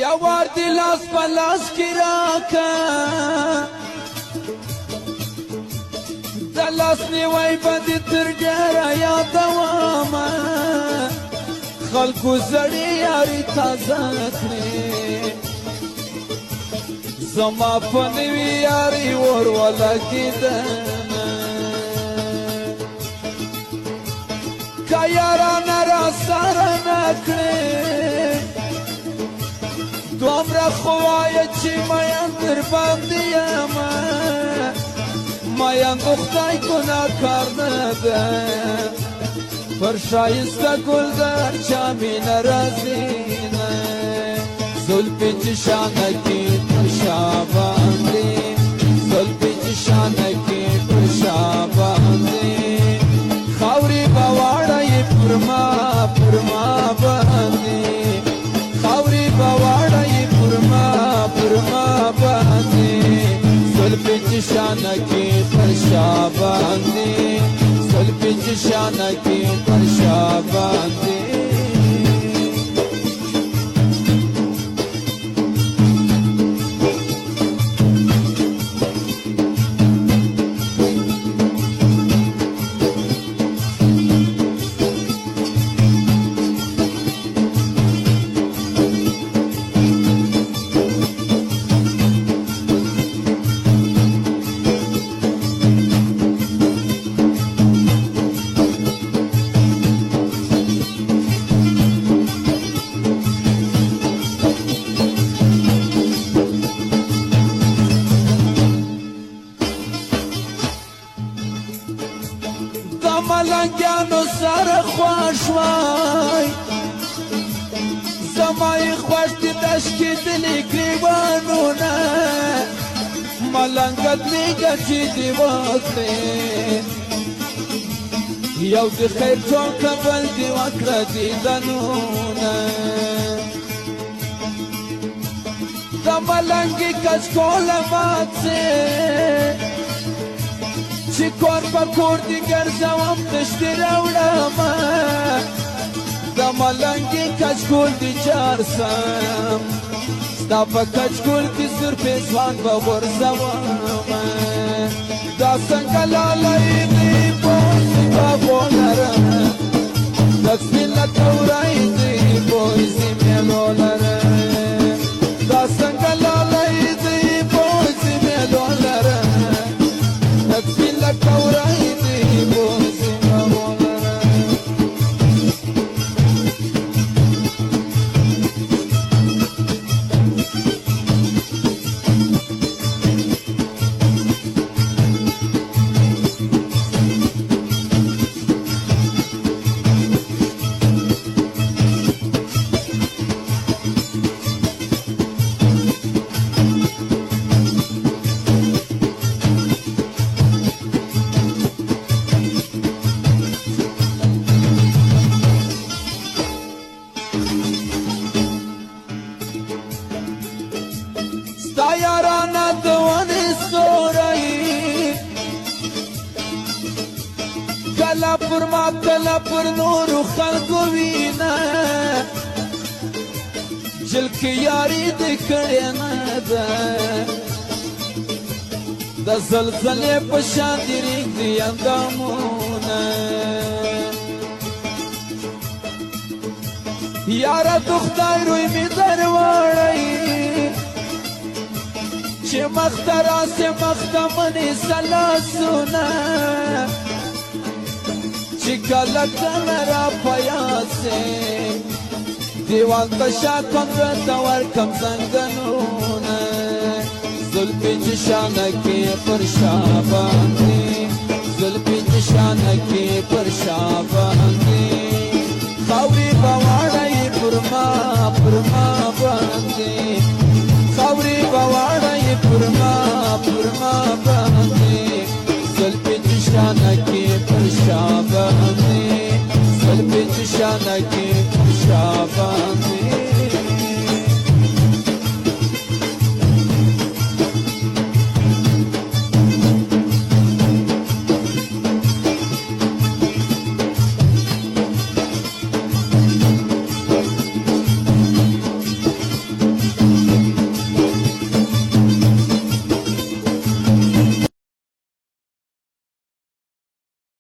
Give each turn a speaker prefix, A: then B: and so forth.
A: یا وار دی لاس پا لاس کی راکا دا لاس نیوائی با دی تر ڈیرا یا دواما خلقو زڑی یاری تازہ کری زما پنوی یاری ور والا کی دنا کا یارانا را سارا نکری دومره خوایه چې میان در باندې یم میان د خدای ګناهکار نه ده پر ښایسته ګل در چا مینه راځي نه زلفې چې شانه کې پر شا باندې زلفې چې شانه کې پر شا باندې خاورې به واړی پر ما باندې خاورې به واړی پر ما باندې زلفې چې شانه کې پر شا باندې زلفې چې شانه کې پر شا باندې ملنگانو سر خوش وای زمای خوش دی دشکی دلی گریوانو نه ملنگت میگه چی دی وقتی یو دی خیر چون کبل دی وکر دیدنو نه دا ملنگی کچ کول ماتse چی کور پا کور دیگر زوام تشتی روڑاما دا ملنگی کچگول دی چارسم ستا پا کچگول کی سر پیزوان با غرزواما دا سنگلالائی دی بوزی با بولرم تکسمیلت اورائی دی بوزی میلولرم دا سنگلالائی دی بوزی میلولرم کورای دی بوزی ستا یارانا دوانی سورائی کلا پر ما کلا پر نورو خلقو وینا جلکی یاری دکڑی ندا دا زلزلی پشان دی ریگ دی اندامونا یارا دختای روی می دروارئی چه مخترا سے مختمنی سلاسونا چه کلکن را پیاسے دیوان تشا کنرتا ورکم زنگنونا زلفی چشانکی پر شاباندی زلفی چشانکی پر شاباندی خوری بوارای پر ما